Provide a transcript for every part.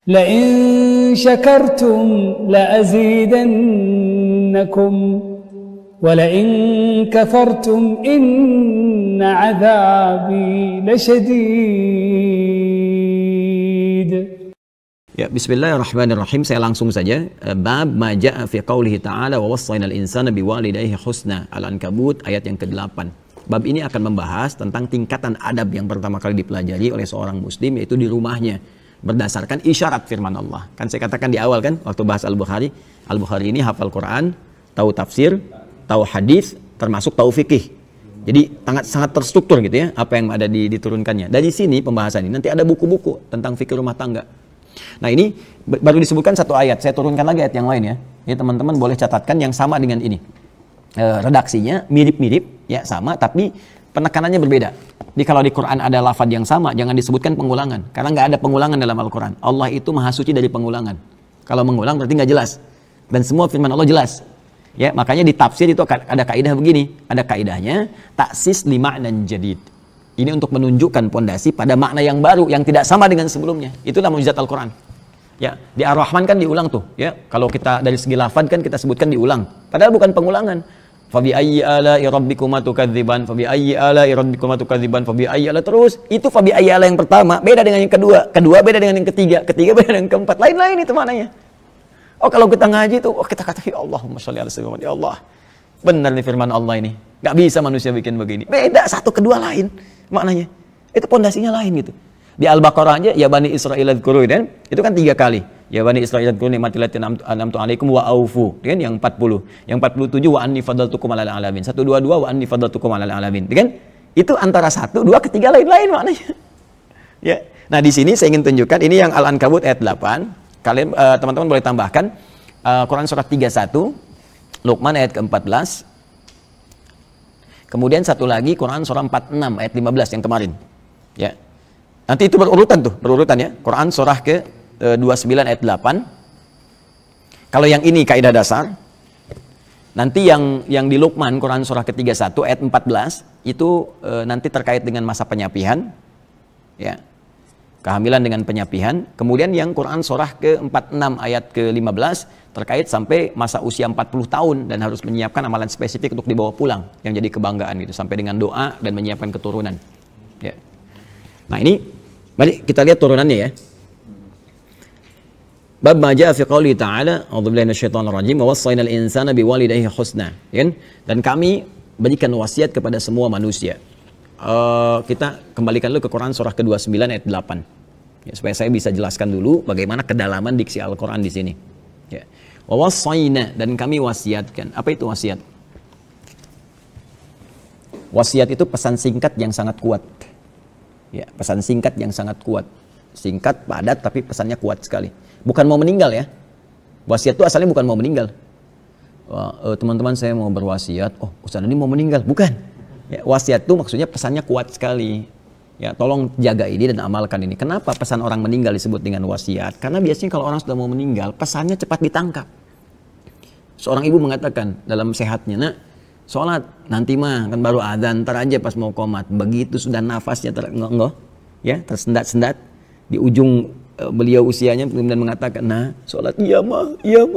لئن شكرتم لأزيدنكم ولئن كفرتم إن عذابي لشديد. Ya, bismillahirrahmanirrahim. Saya langsung saja. Bab ma jaa fi qoulihi ta'ala wa wassaynal insana biwalidayhi husna. Al-Ankabut ayat yang ke-8. Bab ini akan membahas tentang tingkatan adab yang pertama kali dipelajari oleh seorang muslim, yaitu di rumahnya, berdasarkan isyarat firman Allah. Kan saya katakan di awal kan, waktu bahas Al-Bukhari ini hafal Quran, tahu tafsir, tahu hadis, termasuk tahu fikih. Jadi sangat terstruktur gitu ya, apa yang ada diturunkannya. Dari sini pembahasan ini nanti ada buku-buku tentang fikih rumah tangga. Nah ini baru disebutkan satu ayat, saya turunkan lagi ayat yang lain ya. Jadi teman-teman boleh catatkan yang sama dengan ini. Redaksinya mirip-mirip ya, sama, tapi penekanannya berbeda. Jadi kalau di Quran ada lafaz yang sama, jangan disebutkan pengulangan, karena nggak ada pengulangan dalam Al-Quran. Allah itu maha suci dari pengulangan. Kalau mengulang berarti nggak jelas. Dan semua firman Allah jelas. Ya, makanya di tafsir itu ada kaidah begini, ada kaidahnya taksis li ma'nan jadid. Ini untuk menunjukkan pondasi pada makna yang baru yang tidak sama dengan sebelumnya. Itulah mukjizat Al-Quran. Ya, di Ar-Rahman kan diulang tuh, ya. Kalau kita dari segi lafaz kan kita sebutkan diulang, padahal bukan pengulangan. Fabi ayyi ala'i rabbikuma tukadziban, fabi ayyi ala'i rabbikuma tukadziban, fabi ayyi ala, terus itu fabi ayyi ala yang pertama beda dengan yang kedua, kedua beda dengan yang ketiga, ketiga beda dengan yang keempat, lain-lain itu maknanya. Oh kalau kita ngaji tuh, oh kita kata ya Allahumma sholli ala sayyidina Muhammad, ya Allah, benar nih firman Allah ini, nggak bisa manusia bikin begini, beda satu kedua lain maknanya, itu pondasinya lain gitu. Di Al-Baqarah aja ya Bani Israil adzkuru, dan itu kan 3 kali. Ya Bani Israil adzkuru nikmati allati an'amtu 'alaikum wa aufu, kan yang 40. Yang 47 wa anni fadaltukum 'alal alamin. 122 wa anni fadaltukum 'alal alamin. Kan? Itu antara 1, 2, ketiga lain-lain maknanya. Ya. Nah, di sini saya ingin tunjukkan ini yang Al-Ankabut ayat 8. Kalian teman-teman boleh tambahkan Quran surah 31, Luqman ayat ke-14. Kemudian satu lagi Quran surah 46 ayat 15 yang kemarin. Ya. Nanti itu berurutan ya. Quran surah ke-29 ayat 8. Kalau yang ini kaidah dasar. Nanti yang di Luqman Quran surah ke-31 ayat 14 itu nanti terkait dengan masa penyapihan. Ya. Kehamilan dengan penyapihan. Kemudian yang Quran surah ke-46 ayat ke-15 terkait sampai masa usia 40 tahun dan harus menyiapkan amalan spesifik untuk dibawa pulang yang jadi kebanggaan gitu, sampai dengan doa dan menyiapkan keturunan. Ya. Nah ini, mari kita lihat turunannya ya. Bab ma jaa fi qouli ta'ala, a'udzubillahi minasyaitonir rajim, wa wassaynal insana biwalidayhi husna. Dan kami berikan wasiat kepada semua manusia. Kita kembalikan dulu ke Quran surah ke-29 ayat 8. Ya, supaya saya bisa jelaskan dulu bagaimana kedalaman diksi Al-Quran di sini. Ya. Wa wassayna, dan kami wasiatkan. Apa itu wasiat? Wasiat itu pesan singkat yang sangat kuat. Ya, pesan singkat yang sangat kuat. Singkat, padat, tapi pesannya kuat sekali. Bukan mau meninggal ya. Wasiat itu asalnya bukan mau meninggal. Teman-teman saya mau berwasiat, oh Ustaz ini mau meninggal. Bukan. Ya, wasiat itu maksudnya pesannya kuat sekali. Ya, tolong jaga ini dan amalkan ini. Kenapa pesan orang meninggal disebut dengan wasiat? Karena biasanya kalau orang sudah mau meninggal, pesannya cepat ditangkap. Seorang ibu mengatakan dalam sehatnya, nak, sholat nanti mah kan baru adzan, ntar aja pas mau qomat. Begitu sudah nafasnya tersendat-sendat di ujung beliau usianya, kemudian mengatakan, nah sholat iya mah, iya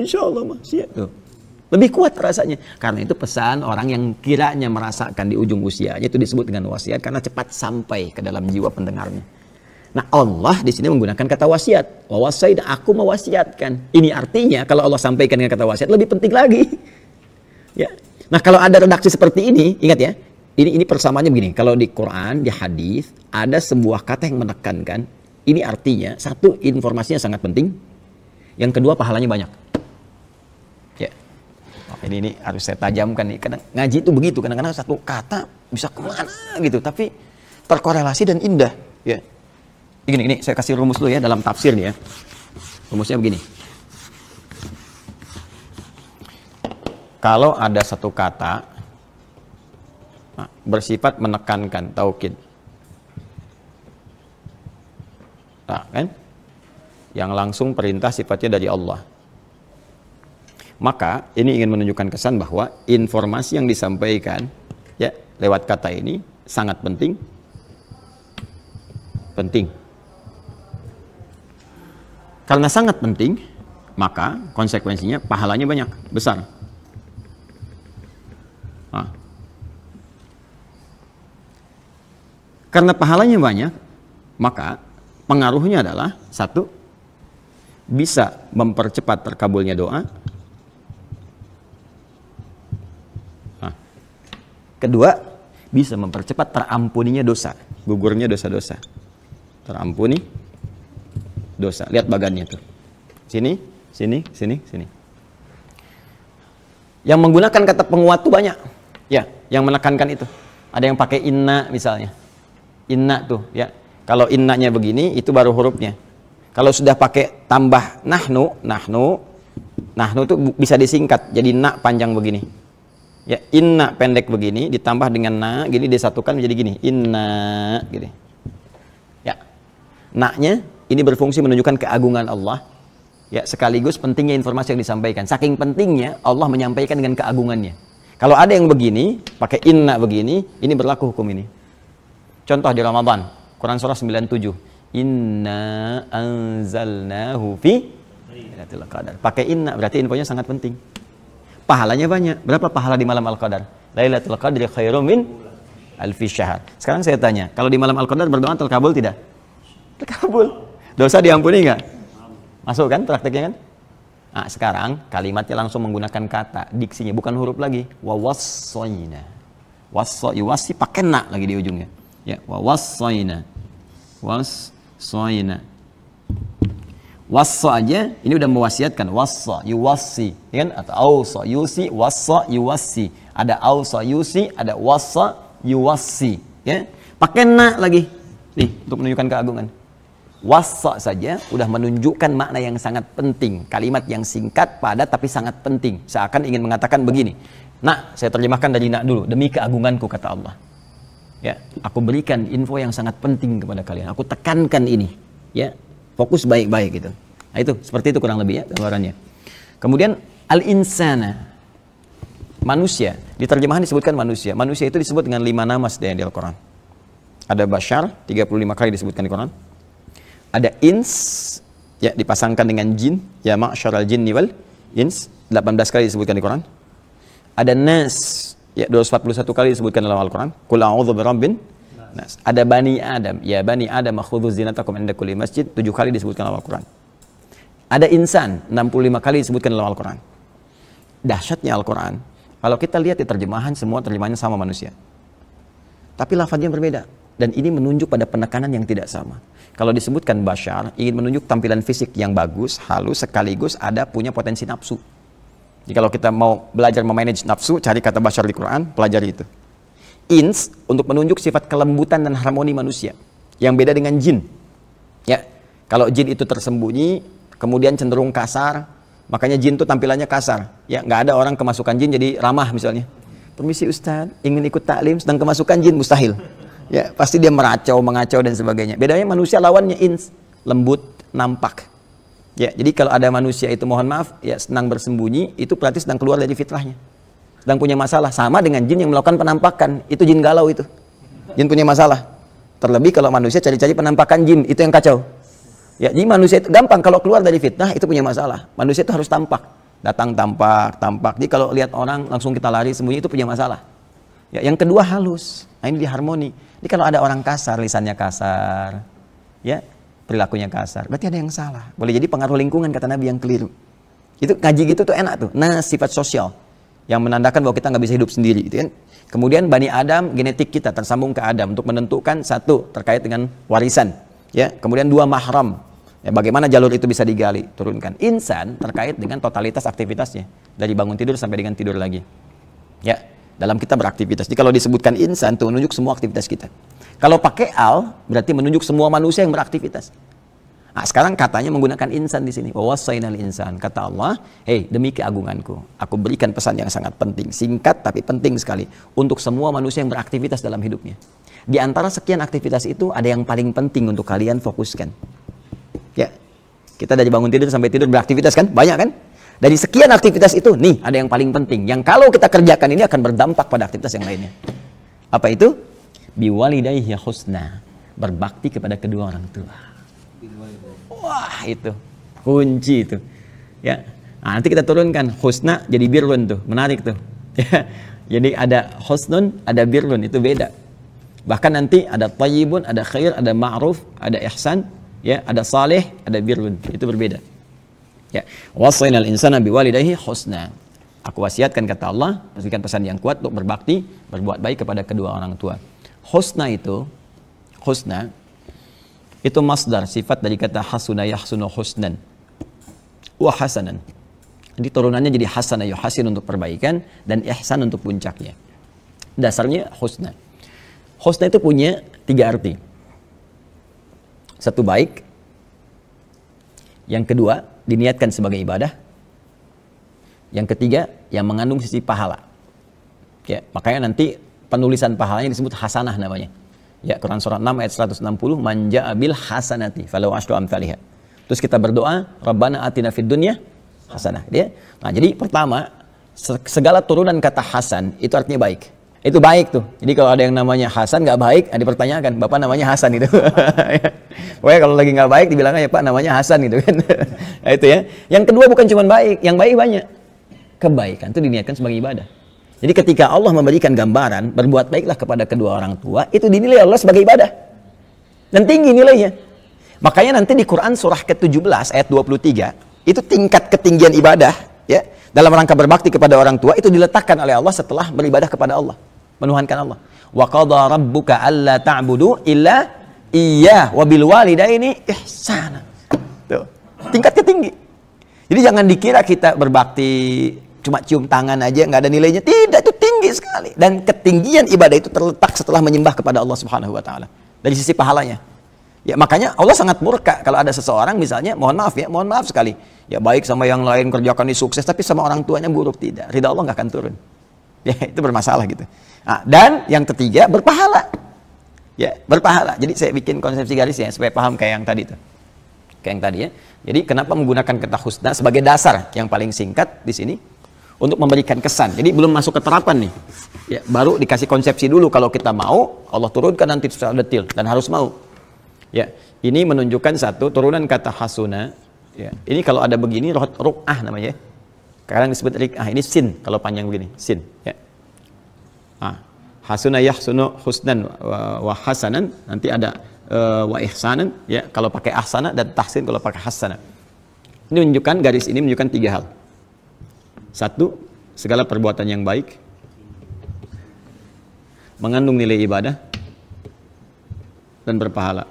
insya Allah mah, siap tuh. Lebih kuat rasanya, karena itu pesan orang yang kiranya merasakan di ujung usianya itu disebut dengan wasiat, karena cepat sampai ke dalam jiwa pendengarnya. Nah Allah di sini menggunakan kata wasiat. Wa wasaina, aku mewasiatkan. Ini artinya kalau Allah sampaikan dengan kata wasiat lebih penting lagi. Ya. Nah kalau ada redaksi seperti ini, ingat ya, ini persamaannya begini. Kalau di Quran, di hadis ada sebuah kata yang menekankan, ini artinya satu, informasinya sangat penting, yang kedua pahalanya banyak. Ya, ini harus saya tajamkan nih. Kadang ngaji itu begitu, kadang-kadang satu kata bisa kemana gitu, tapi terkorelasi dan indah. Ya, ini saya kasih rumus dulu ya dalam tafsir nih ya. Rumusnya begini. Kalau ada satu kata bersifat menekankan, taukid, nah, kan? Yang langsung perintah sifatnya dari Allah, maka ini ingin menunjukkan kesan bahwa informasi yang disampaikan ya lewat kata ini sangat penting. Karena sangat penting, maka konsekuensinya pahalanya banyak, besar. Nah. Karena pahalanya banyak, maka pengaruhnya adalah satu, bisa mempercepat terkabulnya doa. Nah. Kedua, bisa mempercepat terampuninya dosa, gugurnya dosa-dosa. Terampuni dosa. Lihat bagannya tuh. Sini, sini, sini, sini. Yang menggunakan kata penguat tuh banyak. Ya, yang menekankan itu. Ada yang pakai inna misalnya. Inna tuh, ya. Kalau innanya begini, itu baru hurufnya. Kalau sudah pakai tambah nahnu tuh bisa disingkat jadi na panjang begini. Ya, inna pendek begini ditambah dengan na, gini disatukan menjadi gini. Inna gini. Ya. Na-nya ini berfungsi menunjukkan keagungan Allah. Ya, sekaligus pentingnya informasi yang disampaikan. Saking pentingnya Allah menyampaikan dengan keagungannya. Kalau ada yang begini, pakai inna begini, ini berlaku hukum ini. Contoh di Ramadan, Quran surah 97. Inna anzalnahu fi Lailatul Qadar. Pakai inna berarti infonya sangat penting. Pahalanya banyak. Berapa pahala di malam Al-Qadar? Lailatul Qadri khairum min alfi syahr. Sekarang saya tanya, kalau di malam Al-Qadar berdoa terkabul tidak? Terkabul. Dosa diampuni enggak? Masuk kan prakteknya kan? Nah, sekarang kalimatnya langsung menggunakan kata, diksinya bukan huruf lagi. Wa wassayna. Yuwassi pakai na lagi di ujungnya. Ya, wa wassayna. Wassayna. Wassa aja ini udah mewasiatkan. Wassa, yuwassi, ya kan? Atau ausa, yusi, wassa, yuwassi. Ada ausa, yusi, ada wassa, yuwassi, ya. Pakai na lagi. Nih, untuk menunjukkan keagungan. Wassa saja udah menunjukkan makna yang sangat penting. Kalimat yang singkat, padat tapi sangat penting. Seakan ingin mengatakan begini. Nah, saya terjemahkan dari nak dulu. Demi keagunganku, kata Allah. Ya, aku berikan info yang sangat penting kepada kalian. Aku tekankan ini. Ya, fokus baik-baik gitu. Nah, itu seperti itu kurang lebih ya gambarannya. Kemudian al-insana. Manusia. Di terjemahan disebutkan manusia. Manusia itu disebut dengan 5 nama di Al-Quran. Ada bashar, 35 kali disebutkan di Quran. Ada ins, ya dipasangkan dengan jin, ya ma'syaral jinni wal ins, 18 kali disebutkan di Quran. Ada nas, ya 241 kali disebutkan dalam Al-Quran. Qul a'udzu birabbin nas. Ada bani Adam, ya bani Adam khudzu zinatakum 'inda kulli masjid, 7 kali disebutkan dalam Al-Quran. Ada insan, 65 kali disebutkan dalam Al-Quran. Dahsyatnya Al-Quran, kalau kita lihat di terjemahan, semua terjemahannya sama manusia. Tapi lafadznya berbeda. Dan ini menunjuk pada penekanan yang tidak sama. Kalau disebutkan bashar, ingin menunjuk tampilan fisik yang bagus, halus, sekaligus ada punya potensi nafsu. Jadi kalau kita mau belajar memanage nafsu, cari kata bashar di Quran, pelajari itu. Ins, untuk menunjuk sifat kelembutan dan harmoni manusia. Yang beda dengan jin. Ya, kalau jin itu tersembunyi, kemudian cenderung kasar, makanya jin itu tampilannya kasar. Ya, nggak ada orang kemasukan jin jadi ramah misalnya. Permisi Ustaz, ingin ikut taklim, sedang kemasukan jin, mustahil. Ya, pasti dia mengacau dan sebagainya. Bedanya manusia lawannya ins, lembut, nampak. Ya, jadi kalau ada manusia itu mohon maaf, ya senang bersembunyi, itu berarti sedang keluar dari fitrahnya. Sedang punya masalah, sama dengan jin yang melakukan penampakan, itu jin galau itu. Jin punya masalah. Terlebih kalau manusia cari-cari penampakan jin, itu yang kacau. Ya, jadi manusia itu gampang kalau keluar dari fitnah itu punya masalah. Manusia itu harus tampak. Datang tampak. Jadi kalau lihat orang langsung kita lari sembunyi itu punya masalah. Ya, yang kedua halus. Nah, ini diharmoni. Jadi kalau ada orang kasar, lisannya kasar, ya, perilakunya kasar, berarti ada yang salah. Boleh jadi pengaruh lingkungan, kata Nabi, yang keliru. Itu ngaji gitu tuh enak tuh. Nah, sifat sosial yang menandakan bahwa kita nggak bisa hidup sendiri, gitu kan. Kemudian Bani Adam, genetik kita tersambung ke Adam untuk menentukan satu terkait dengan warisan, ya. Kemudian 2 mahram. Ya, bagaimana jalur itu bisa digali, turunkan. Insan terkait dengan totalitas aktivitasnya dari bangun tidur sampai dengan tidur lagi. Ya. Dalam kita beraktivitas. Jadi kalau disebutkan insan itu menunjuk semua aktivitas kita. Kalau pakai al berarti menunjuk semua manusia yang beraktivitas. Nah, sekarang katanya menggunakan insan di sini. Wa wassaynal insan. Kata Allah, "Hei, demi keagunganku, aku berikan pesan yang sangat penting, singkat tapi penting sekali untuk semua manusia yang beraktivitas dalam hidupnya. Di antara sekian aktivitas itu ada yang paling penting untuk kalian fokuskan." Ya. Kita dari bangun tidur sampai tidur beraktivitas kan? Banyak kan? Dari sekian aktivitas itu, nih ada yang paling penting. Yang kalau kita kerjakan ini akan berdampak pada aktivitas yang lainnya. Apa itu? Biwalidayhi husna. Berbakti kepada kedua orang tua. Wah, itu. kunci itu. Ya. Nah, nanti kita turunkan husna jadi birrun tuh, menarik tuh. Ya. Jadi ada husnun, ada birrun, itu beda. Bahkan nanti ada thayyibun, ada khair, ada ma'ruf, ada ihsan, ya, ada saleh, ada birrun, itu berbeda. Ya, wasainal insana biwalidayhi husna. Aku wasiatkan, kata Allah, berikan pesan yang kuat untuk berbakti, berbuat baik kepada kedua orang tua. Husna itu masdar, sifat dari kata hasuna yahsunu husnan wa hasanan. Jadi turunannya jadi hasanah yuhasin untuk perbaikan dan ihsan untuk puncaknya. Dasarnya husna. Husna itu punya 3 arti. Satu, baik. Yang kedua, diniatkan sebagai ibadah. Yang ketiga, yang mengandung sisi pahala. Ya, makanya nanti penulisan pahalanya disebut hasanah namanya. Ya, Quran surah 6 ayat 160, man ja'a bil hasanati falahu asyru amsalihha. Terus kita berdoa, Rabbana atina fid dunya hasanah. Ya. Nah, jadi pertama, segala turunan kata hasan itu artinya baik. Itu baik tuh. Jadi kalau ada yang namanya Hasan nggak baik, dipertanyakan, Bapak namanya Hasan itu. Pokoknya kalau lagi nggak baik dibilangnya, ya Pak namanya Hasan gitu kan. Nah, itu ya. Yang kedua bukan cuma baik, yang baik banyak. Kebaikan itu diniatkan sebagai ibadah. Jadi ketika Allah memberikan gambaran, berbuat baiklah kepada kedua orang tua, itu dinilai Allah sebagai ibadah. Dan tinggi nilainya. Makanya nanti di Quran surah ke-17 ayat 23, itu tingkat ketinggian ibadah, ya, dalam rangka berbakti kepada orang tua itu diletakkan oleh Allah setelah beribadah kepada Allah, menuhankan Allah. Wa qadha rabbuka alla ta'budu illa iyyah wa bil walidaini ihsana. Tuh, tingkat ketinggi. Jadi jangan dikira kita berbakti cuma cium tangan aja nggak ada nilainya. Tidak, itu tinggi sekali. Dan ketinggian ibadah itu terletak setelah menyembah kepada Allah Subhanahu wa taala. Dari sisi pahalanya. Ya, makanya Allah sangat murka kalau ada seseorang misalnya, mohon maaf sekali. Ya, baik sama yang lain, kerjakan ini sukses, tapi sama orang tuanya buruk, tidak. Ridha Allah nggak akan turun. Ya, itu bermasalah gitu. Nah, dan yang ketiga, berpahala. Ya, berpahala. Jadi saya bikin konsepsi garisnya supaya paham kayak yang tadi itu. Kayak yang tadi ya. Jadi kenapa menggunakan kata husna sebagai dasar yang paling singkat di sini untuk memberikan kesan. Jadi belum masuk ke terapan nih. Ya, baru dikasih konsepsi dulu, kalau kita mau, Allah turunkan nanti secara detail dan harus mau. Ya, ini menunjukkan satu turunan kata hasuna. Ya, ini kalau ada begini ruq'ah namanya. Kadang disebut riq'ah. Ini sin kalau panjang begini, sin. Ya. Hasuna yahsunu husnan wa hasanan. Nanti ada wa ihsanan. Ya, kalau pakai ahsana, dan tahsin kalau pakai hasana. Ini menunjukkan, garis ini menunjukkan 3 hal. Satu, segala perbuatan yang baik mengandung nilai ibadah dan berpahala.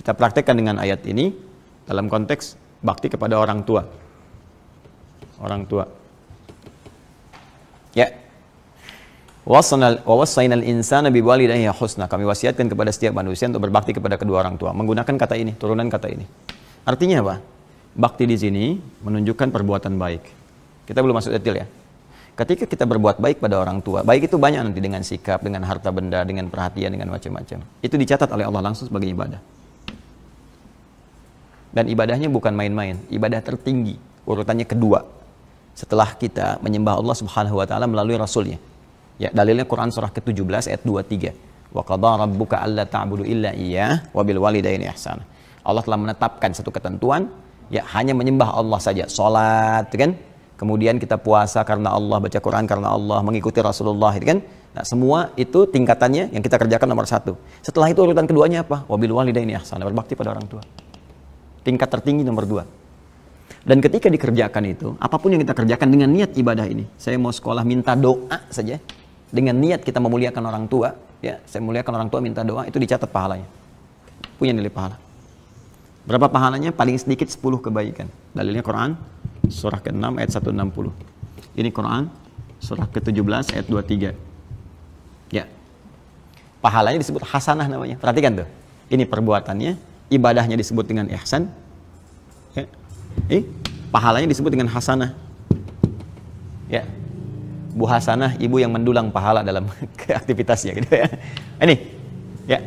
Kita praktekkan dengan ayat ini dalam konteks bakti kepada orang tua. Orang tua. Ya. Wassainal insana biwalidayhi husna. Kami wasiatkan kepada setiap manusia untuk berbakti kepada kedua orang tua. Menggunakan kata ini, turunan kata ini. Artinya apa? Bakti di sini menunjukkan perbuatan baik. Kita belum masuk detail ya. Ketika kita berbuat baik pada orang tua, baik itu banyak nanti dengan sikap, dengan harta benda, dengan perhatian, dengan macam-macam. Itu dicatat oleh Allah langsung sebagai ibadah. Dan ibadahnya bukan main-main, ibadah tertinggi, urutannya kedua setelah kita menyembah Allah Subhanahu wa taala melalui rasulnya. Ya, dalilnya Quran surah ke-17 ayat 23. Wa qadha rabbuka alla ta'budu illa iyyah wa bil walidaini ihsana. Allah telah menetapkan satu ketentuan, ya, hanya menyembah Allah saja, salat, kan? Kemudian kita puasa karena Allah, baca Quran karena Allah, mengikuti Rasulullah, kan? Nah, semua itu tingkatannya yang kita kerjakan nomor 1. Setelah itu urutan keduanya apa? Wa bil walidaini ihsana, berbakti pada orang tua. Tingkat tertinggi nomor 2. Dan ketika dikerjakan itu, apapun yang kita kerjakan dengan niat ibadah ini, saya mau sekolah minta doa saja, dengan niat kita memuliakan orang tua, ya, saya muliakan orang tua minta doa, itu dicatat pahalanya, punya nilai pahala. Berapa pahalanya? Paling sedikit 10 kebaikan. Dalilnya Quran surah ke-6 ayat 160. Ini Quran surah ke-17 ayat 23. Ya, pahalanya disebut hasanah namanya. Perhatikan tuh, ini perbuatannya, ibadahnya disebut dengan ihsan, ya. Pahalanya disebut dengan hasanah. Ya, Bu Hasanah, ibu yang mendulang pahala dalam aktivitasnya, gitu ya. Ini, ya,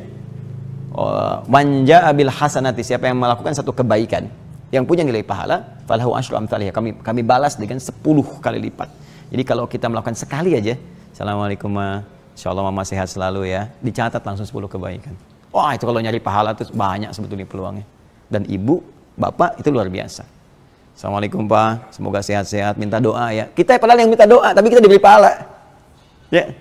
man jaa bil hasanati, siapa yang melakukan satu kebaikan yang punya nilai pahala, falahu asyru amsalihha, kami balas dengan 10 kali lipat. Jadi kalau kita melakukan sekali aja, assalamualaikum ma, insyaallah mama sehat selalu ya, dicatat langsung 10 kebaikan. Wah, itu kalau nyari pahala tuh banyak sebetulnya peluangnya. Dan ibu, bapak itu luar biasa. Assalamualaikum Pak, semoga sehat-sehat, minta doa ya. Kita padahal yang minta doa, tapi kita diberi pahala. Ya.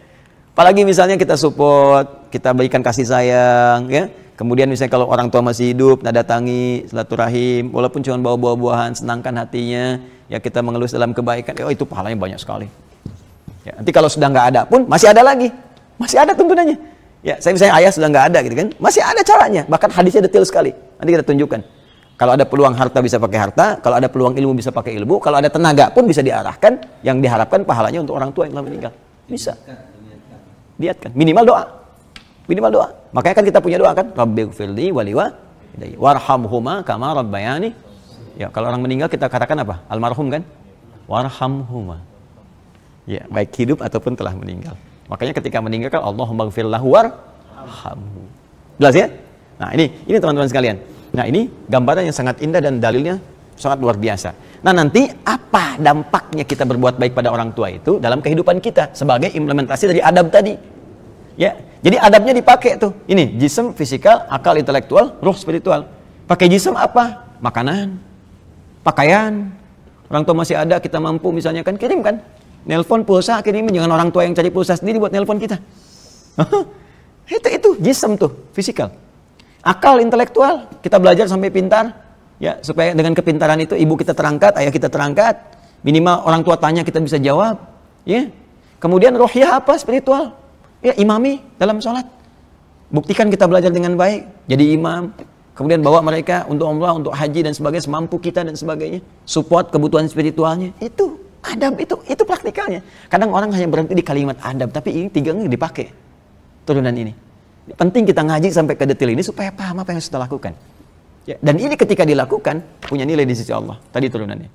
Apalagi misalnya kita support, kita berikan kasih sayang, ya. Kemudian misalnya kalau orang tua masih hidup, datangi, silaturahim, walaupun cuma bawa buah-buahan, senangkan hatinya, ya kita mengelus dalam kebaikan, oh itu pahalanya banyak sekali. Ya, nanti kalau sudah nggak ada pun, masih ada lagi. Masih ada tuntunannya. Ya, saya misalnya ayah sudah nggak ada gitu kan, masih ada caranya. Bahkan hadisnya detail sekali. Nanti kita tunjukkan. Kalau ada peluang harta bisa pakai harta, kalau ada peluang ilmu bisa pakai ilmu, kalau ada tenaga pun bisa diarahkan, yang diharapkan pahalanya untuk orang tua yang telah meninggal. Bisa. Niatkan. Minimal doa. Minimal doa. Makanya kan kita punya doa kan, Rabbighfirli waliwalidayya warhamhuma kama rabbayani. Ya, kalau orang meninggal kita katakan apa? Almarhum kan? Warhamhuma. Ya, baik hidup ataupun telah meninggal. Makanya ketika meninggal kan Allahumma gfir lahu warhamhu. Jelas ya? Nah, ini teman-teman sekalian. Nah, ini gambaran yang sangat indah dan dalilnya sangat luar biasa. Nah, nanti apa dampaknya kita berbuat baik pada orang tua itu dalam kehidupan kita sebagai implementasi dari adab tadi. Ya. Jadi adabnya dipakai tuh. Ini jism, fisikal, akal intelektual, ruh spiritual. Pakai jism apa? Makanan, pakaian. Orang tua masih ada, kita mampu misalnya kan kirim kan. Nelpon pulsa kirim, jangan orang tua yang cari pulsa sendiri buat nelpon kita. Itu jism tuh, fisikal. Akal intelektual, kita belajar sampai pintar. Ya, supaya dengan kepintaran itu ibu kita terangkat, ayah kita terangkat. Minimal orang tua tanya kita bisa jawab. Ya. Kemudian rohiyah apa? Spiritual. Ya, imami dalam sholat. Buktikan kita belajar dengan baik. Jadi imam. Kemudian bawa mereka untuk umrah, untuk haji dan sebagainya, semampu kita dan sebagainya. Support kebutuhan spiritualnya. Itu adab, itu praktikalnya. Kadang orang hanya berhenti di kalimat adab, tapi ini tiga ini dipakai. Turunan ini. Penting kita ngaji sampai ke detail ini supaya paham apa yang harus kita lakukan. Ya, dan ini ketika dilakukan punya nilai di sisi Allah. Tadi turunannya.